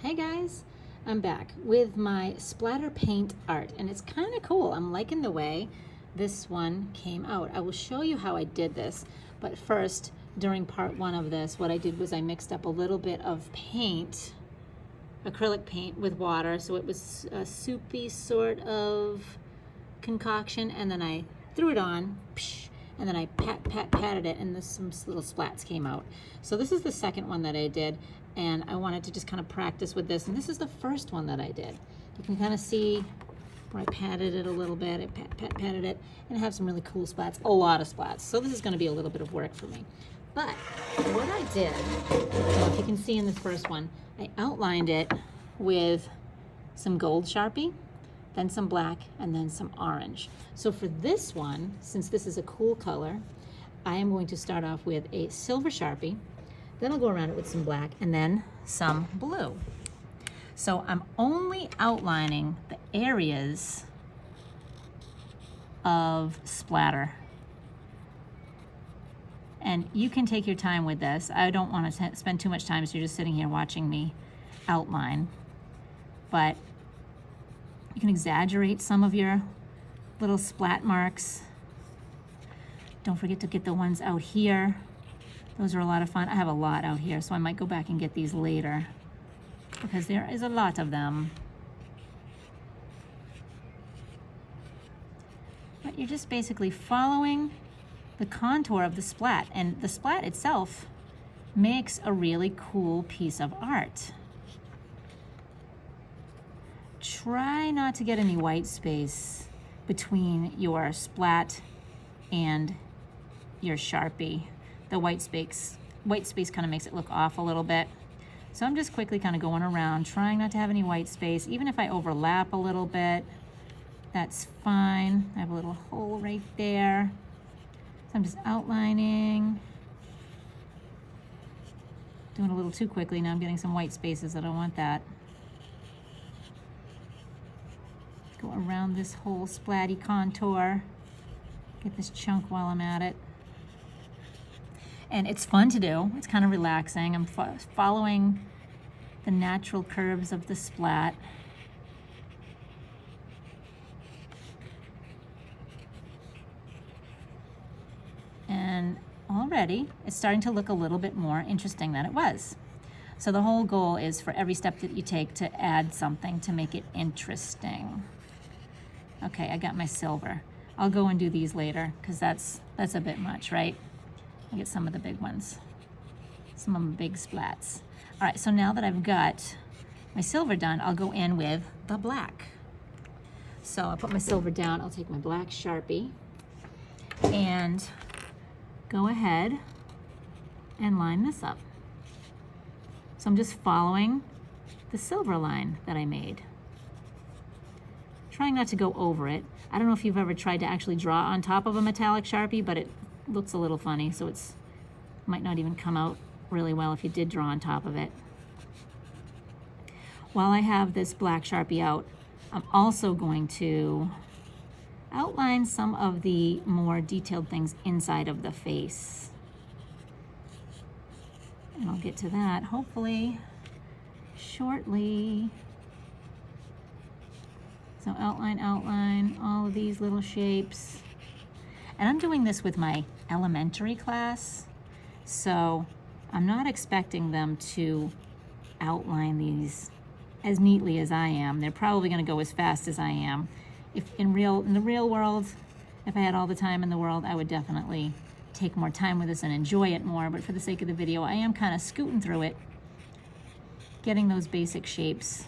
Hey guys, I'm back with my splatter paint art and it's kind of cool. I'm liking the way this one came out. I will show you how I did this, but first, during part one of this, what I did was I mixed up a little bit of paint, acrylic paint with water, so it was a soupy sort of concoction, and then I threw it on, and then I patted it, and some little splats came out. So this is the second one that I did, and I wanted to just kind of practice with this, and this is the first one that I did. You can kind of see where I patted it a little bit, I patted it, and I have some really cool splats, a lot of splats. So this is going to be a little bit of work for me. But what I did, if you can see in this first one, I outlined it with some gold Sharpie, then some black, and then some orange. So for this one, since this is a cool color, I am going to start off with a silver Sharpie, then I'll go around it with some black, and then some blue. So I'm only outlining the areas of splatter. And you can take your time with this. I don't want to spend too much time, so you're just sitting here watching me outline. But you can exaggerate some of your little splat marks. Don't forget to get the ones out here. Those are a lot of fun. I have a lot out here, so I might go back and get these later because there is a lot of them. But you're just basically following the contour of the splat, and the splat itself makes a really cool piece of art. Try not to get any white space between your splat and your Sharpie. The white space kind of makes it look off a little bit. So I'm just quickly kind of going around, trying not to have any white space. Even if I overlap a little bit, that's fine. I have a little hole right there. So I'm just outlining. Doing a little too quickly. Now I'm getting some white spaces. I don't want that. Go around this whole splatty contour. Get this chunk while I'm at it. And it's fun to do. It's kind of relaxing. I'm following the natural curves of the splat. And already it's starting to look a little bit more interesting than it was. So the whole goal is for every step that you take to add something to make it interesting. Okay, I got my silver. I'll go and do these later because that's a bit much, right? I'll get some of the big ones, some of my big splats. All right, so now that I've got my silver done, I'll go in with the black. So I'll put my silver down. I'll take my black Sharpie and go ahead and line this up. So I'm just following the silver line that I made. Trying not to go over it. I don't know if you've ever tried to actually draw on top of a metallic Sharpie, but it looks a little funny, so it's might not even come out really well if you did draw on top of it. While I have this black Sharpie out, I'm also going to outline some of the more detailed things inside of the face. And I'll get to that hopefully shortly. So outline all of these little shapes. And I'm doing this with my elementary class, so I'm not expecting them to outline these as neatly as I am. They're probably going to go as fast as I am. If in the real world, if I had all the time in the world, I would definitely take more time with this and enjoy it more, but for the sake of the video, I am kind of scooting through it, getting those basic shapes,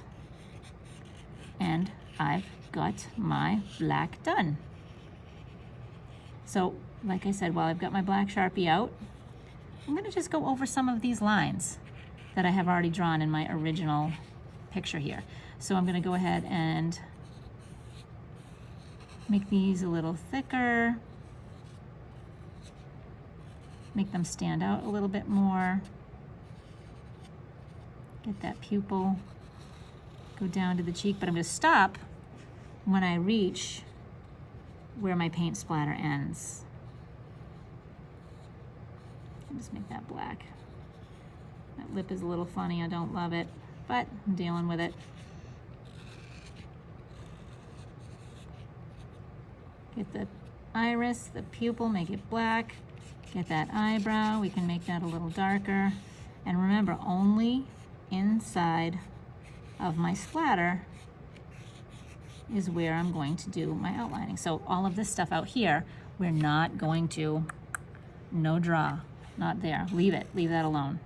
and I've got my black done. So, like I said, while I've got my black Sharpie out, I'm going to just go over some of these lines that I have already drawn in my original picture here. So I'm going to go ahead and make these a little thicker, make them stand out a little bit more, get that pupil, go down to the cheek, but I'm going to stop when I reach where my paint splatter ends. I'll just make that black. That lip is a little funny, I don't love it. but I'm dealing with it. Get the iris, the pupil, make it black. Get that eyebrow, we can make that a little darker. And remember, only inside of my splatter is where I'm going to do my outlining. So all of this stuff out here, we're not going to, no draw, not there. Leave it, leave that alone.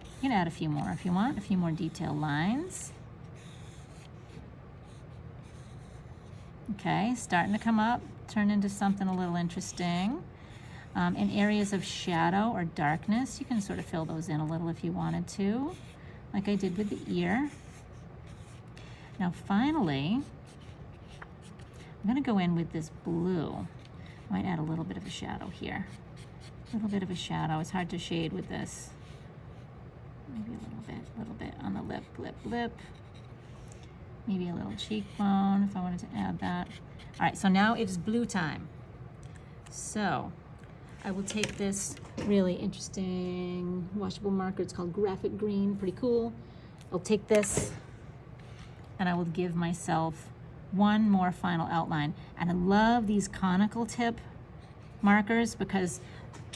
You can add a few more if you want, a few more detailed lines. Okay, starting to come up, turn into something a little interesting. In areas of shadow or darkness, you can sort of fill those in a little if you wanted to, like I did with the ear. Now finally, I'm gonna go in with this blue. I might add a little bit of a shadow here. A little bit of a shadow, it's hard to shade with this. Maybe a little bit on the lip. Maybe a little cheekbone if I wanted to add that. All right, so now it's blue time. So I will take this really interesting washable marker. It's called Graphic Green, pretty cool. I'll take this and I will give myself one more final outline. And I love these conical tip markers because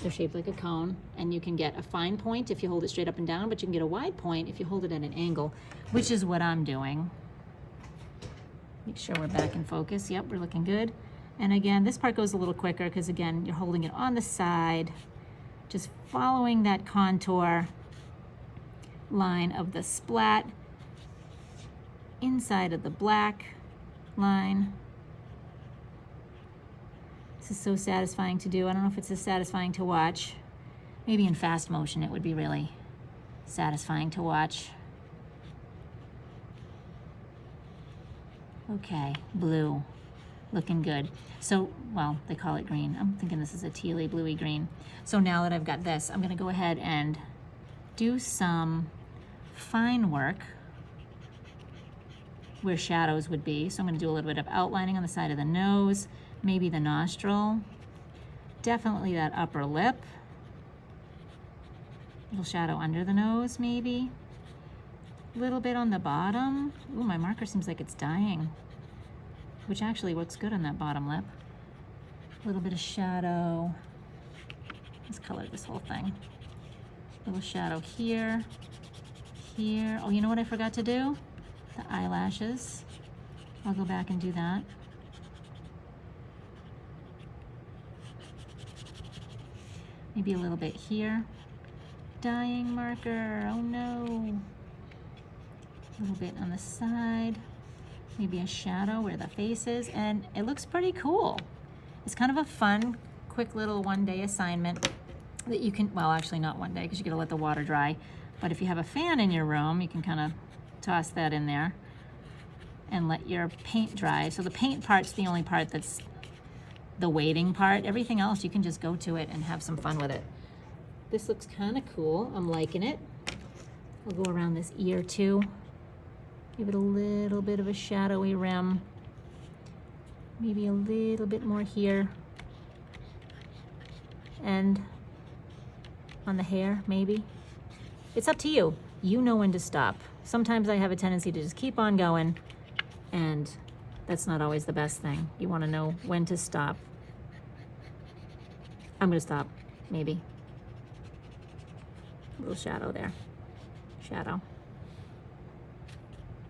they're shaped like a cone, and you can get a fine point if you hold it straight up and down, but you can get a wide point if you hold it at an angle, which is what I'm doing. Make sure we're back in focus. Yep, we're looking good. And again, this part goes a little quicker because again, you're holding it on the side, just following that contour line of the splat inside of the black line. This is so satisfying to do. I don't know if it's as satisfying to watch. Maybe in fast motion it would be really satisfying to watch. Okay, blue, looking good. So, well, they call it green. I'm thinking this is a tealy, bluey green. So now that I've got this, I'm gonna go ahead and do some fine work where shadows would be. So I'm gonna do a little bit of outlining on the side of the nose, maybe the nostril, definitely that upper lip, little shadow under the nose maybe, a little bit on the bottom. Ooh, my marker seems like it's dying, which actually looks good on that bottom lip. A little bit of shadow. Let's color this whole thing. A little shadow here, here. Oh, you know what I forgot to do? The eyelashes. I'll go back and do that. Maybe a little bit here. Dying marker, oh no. A little bit on the side. Maybe a shadow where the face is, and it looks pretty cool. It's kind of a fun, quick little one-day assignment that you can, well, actually not one day because you gotta let the water dry, but if you have a fan in your room, you can kind of toss that in there and let your paint dry. So the paint part's the only part that's the waiting part. Everything else, you can just go to it and have some fun with it. This looks kind of cool. I'm liking it. I'll go around this ear too. Give it a little bit of a shadowy rim. Maybe a little bit more here. And on the hair, maybe. It's up to you. You know when to stop. Sometimes I have a tendency to just keep on going, and that's not always the best thing. You want to know when to stop. I'm going to stop, maybe. A little shadow there. Shadow.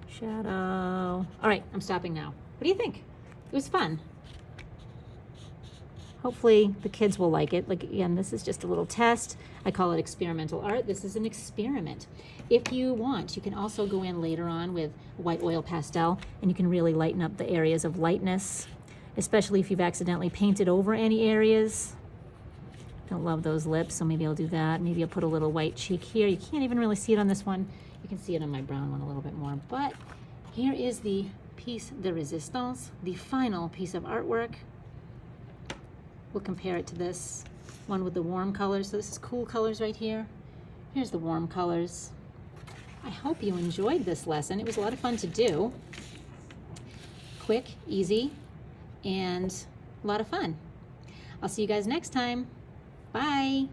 Shadow. All right, I'm stopping now. What do you think? It was fun. Hopefully the kids will like it. Like, again, this is just a little test. I call it experimental art. This is an experiment. If you want, you can also go in later on with white oil pastel, and you can really lighten up the areas of lightness, especially if you've accidentally painted over any areas. Don't love those lips, so maybe I'll do that. Maybe I'll put a little white cheek here. You can't even really see it on this one. You can see it on my brown one a little bit more. But here is the piece de resistance, the final piece of artwork. We'll compare it to this one with the warm colors. So this is cool colors right here. Here's the warm colors. I hope you enjoyed this lesson. It was a lot of fun to do. Quick, easy, and a lot of fun. I'll see you guys next time. Bye.